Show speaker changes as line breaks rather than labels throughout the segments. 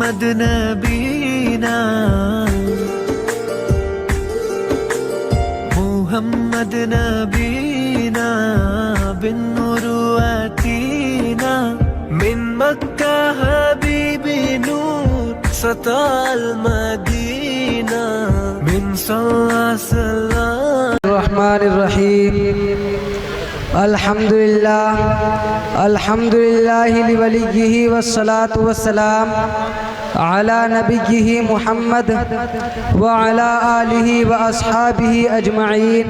मोहम्मद नबीना, मोहम्मद नबीना बिन मुरुअतीना, मिन मक्का हबीबी नूर सताल मदीना, मिन सल्लल्लाहु
रहमानिर्रहीम। अल्हम्दुलिल्लाह अल्हम्दुलिल्लाहि लिवलिय्यिहि वस्सलातु वस्सलाम अला नबिय्यिहि मुहम्मद व अला आलिहि व अस्हाबिहि अजमईन,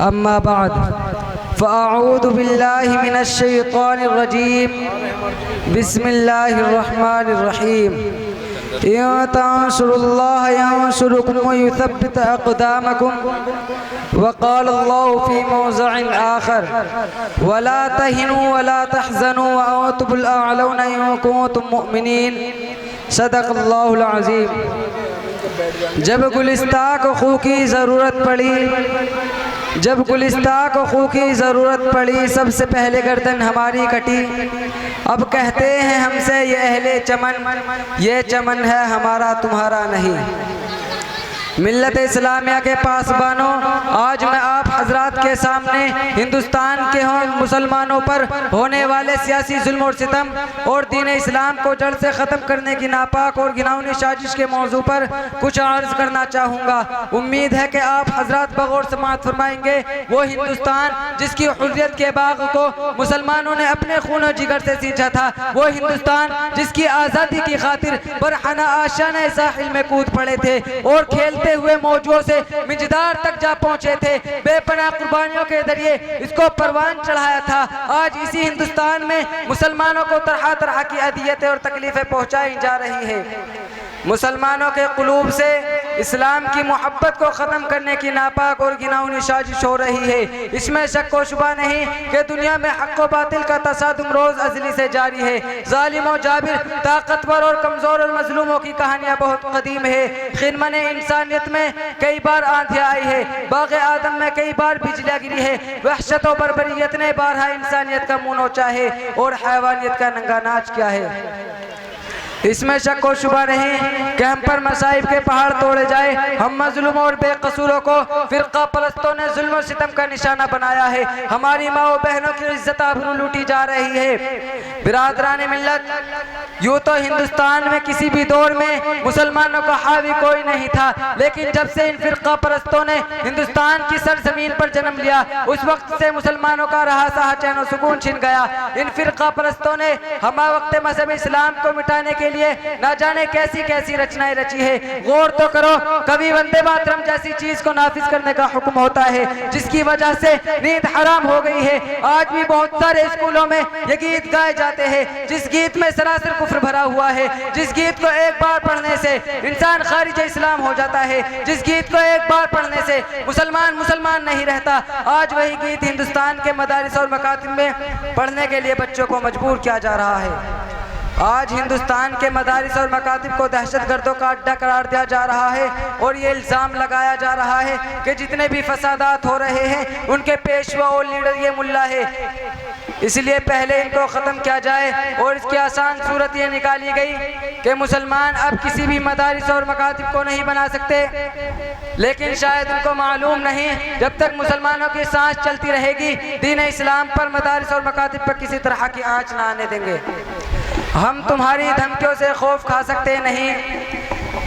अम्मा बाद। फ़अऊज़ु बिल्लाहि मिनश शैतानिर रजीम, बिस्मिल्लाहिर्रहमानिर्रहीम। इन तंसुरुल्लाह यंसुरुकुम व युथब्बित अक़दामकुम वक़ालल्लाहु फ़ी मौज़िइन आख़र वला तहिनु वला तहज़नु व अंतुमुल अअलौना इन कुंतुम मुमिनीन। सदक़ल्लाहुल अज़ीम। जब गुलिस्तां को खू की ज़रूरत पड़ी, जब गुलिस्तां को खू की ज़रूरत पड़ी, सबसे पहले गर्दन हमारी कटी। अब कहते हैं हमसे ये अहले चमन, ये चमन है हमारा तुम्हारा नहीं। मिल्लत इस्लामिया के पासबानों, आज मैं आप हजरात के सामने हिंदुस्तान के मुसलमानों पर होने वाले सियासी जुल्म और सितम और दीन इस्लाम को जड़ से ख़त्म करने की नापाक और घिनौनी साजिश के मौजू पर कुछ अर्ज़ करना चाहूँगा। उम्मीद है कि आप हजरात बगौर समाअत फरमाएंगे। वो हिंदुस्तान जिसकी हुर्रियत के बाग को मुसलमानों ने अपने खून और जिगर से सींचा था, वो हिंदुस्तान जिसकी आज़ादी की खातिर बरहना आशाना साहिल में कूद पड़े थे और खेलते हुए मौजों से मिजदार तक जा पहुंचे थे, बेपनाह कुर्बानियों के जरिए इसको परवान चढ़ाया था। आज इसी हिंदुस्तान में मुसलमानों को तरह तरह की अदियतें और तकलीफें पहुंचाई जा रही है। मुसलमानों के कुलूब से इस्लाम की मोहब्बत को ख़त्म करने की नापाक और घिनौनी साजिश हो रही है। इसमें शक व शुबा नहीं कि दुनिया में हक़ व बातिल का तसादुम रोज़ अज़ली से जारी है। ज़ालिम और जाबिर, ताकतवर और कमज़ोर और मज़लूमों की कहानियाँ बहुत कदीम है। खिदमत इंसानियत में कई बार आंधियाँ आई है, बाग़ आदम में कई बार बिजलियाँ गिरी है, वहशत और बर्बरियत ने बारहा इंसानियत का मुँह नोचा है और हैवानियत का नंगा नाच किया है। इसमें शक व शुबा नहीं कि हम पर मसाइब के पहाड़ तोड़े जाए। हम मजलूमों और बेकसूरों को फिरका परस्तों ने जुल्म और सितम का निशाना बनाया है। हमारी माँ और बहनों की इज्जत आबरू लूटी जा रही है। बिरादरान मिल्लत, यूँ तो हिंदुस्तान में किसी भी दौर में मुसलमानों का हावी कोई नहीं था, लेकिन जब से इन फिरका परस्तों ने हिंदुस्तान की सरजमीन पर जन्म लिया, उस वक्त से मुसलमानों का रहा सहा चैन और सुकून छिन गया। इन फिरका परस्तों ने हमा वक्त मजहब इस्लाम को मिटाने के लिए न जाने कैसी कैसी रचनाएं रची है। गौर तो करो, कभी वंदे मातरम जैसी चीज को नाफिज करने का हुक्म होता है, जिसकी वजह से नींद हराम हो गई है। आज भी बहुत सारे स्कूलों में ये गीत गाए जाते हैं, जिस गीत में सरासर कुफ्र भरा हुआ है, जिस गीत को एक बार पढ़ने से इंसान खारिज इस्लाम हो जाता है, जिस गीत को एक बार पढ़ने से मुसलमान मुसलमान नहीं रहता। आज वही गीत हिंदुस्तान के मदारिस और मकातिब में पढ़ने के लिए बच्चों को मजबूर किया जा रहा है। आज हिंदुस्तान के मदारिस और मकातिब को दहशतगर्दों का अड्डा करार दिया जा रहा है और ये इल्ज़ाम लगाया जा रहा है कि जितने भी फसादात हो रहे हैं उनके पेशवा और लीडर ये मुल्ला है। इसलिए पहले इनको ख़त्म किया जाए और इसकी आसान सूरत ये निकाली गई कि मुसलमान अब किसी भी मदारिस और मकातिब को नहीं बना सकते। लेकिन शायद उनको मालूम नहीं, जब तक मुसलमानों की सांस चलती रहेगी, दीन इस्लाम पर मदारिस और मकातिब पर किसी तरह की आँच ना आने देंगे। हम तुम्हारी धमकियों से खौफ खा सकते नहीं,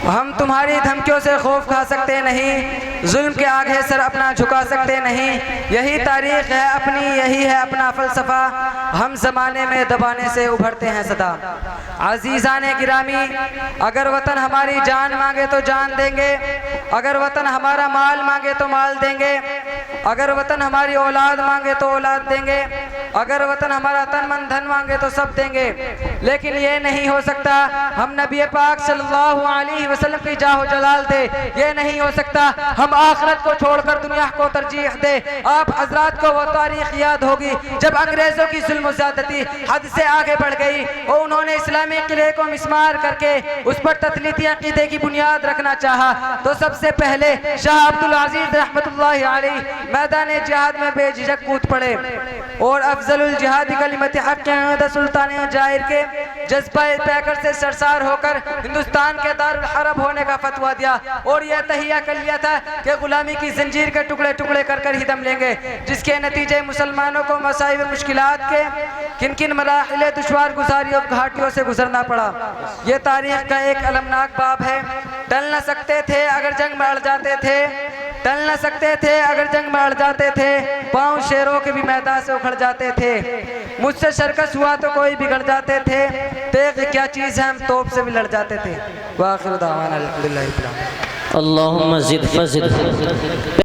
हम तुम्हारी धमकियों से खौफ खा सकते नहीं, जुल्म के आगे सर अपना झुका सकते नहीं। यही तारीख है अपनी, यही है अपना फ़लसफ़ा, हम ज़माने में दबाने से उभरते हैं सदा। अज़ीज़ाने गिरामी, अगर वतन हमारी जान मांगे तो जान देंगे, अगर वतन हमारा माल मांगे तो माल देंगे, अगर वतन हमारी औलाद मांगे तो औलाद देंगे, अगर वतन हमारा तन मन धन मांगे तो सब देंगे। लेकिन ये नहीं हो सकता हम नबी पाक सल्लल्लाहु अलैहि वसल्लम की जाहो जलाल दे, ये नहीं हो सकता हम आखिरत को छोड़कर दुनिया को तरजीह दे। आप हजरात को वो तारीख याद होगी जब अंग्रेजों की जुल्म ज़्यादती हद से आगे बढ़ गई और उन्होंने इस्लामी किले को मिस्मार करके उस पर तस्लीती अकीदे की बुनियाद रखना चाहा, तो सबसे पहले शाह अब्दुल अजीज रहमतुल्लाहि अलैह मैदान जिहाद में बेझिझक कूद पड़े और अफजलुल जिहादी कलिमत हक़ सुल्तान जाहिर के जज्बा पैकर से सरसार होकर हिंदुस्तान के दारुल हरब होने का फतवा दिया और यह तहिया कर लिया था कि गुलामी की जंजीर के टुकड़े टुकड़े कर कर ही दम लेंगे, जिसके नतीजे मुसलमानों को मसाइब मुश्किलात के किन किन मराहिल दुश्वार गुजारी और घाटियों से गुजरना पड़ा। ये तारीख का एक अलमनाक बाब है। टल न सकते थे अगर जंग में अड़ जाते थे, टल न सकते थे अगर जंग में अड़ जाते थे, पाँव शेरों के भी मैदान से उखड़ जाते थे, मुझसे शर्कस हुआ तो कोई बिगड़ जाते थे, तेग क्या चीज़ है हम तोप से भी लड़ जाते थे। वाखिर दावाना अल्हम्दुलिल्लाह।
अल्लाहुम्मा ज़िद फज़िद।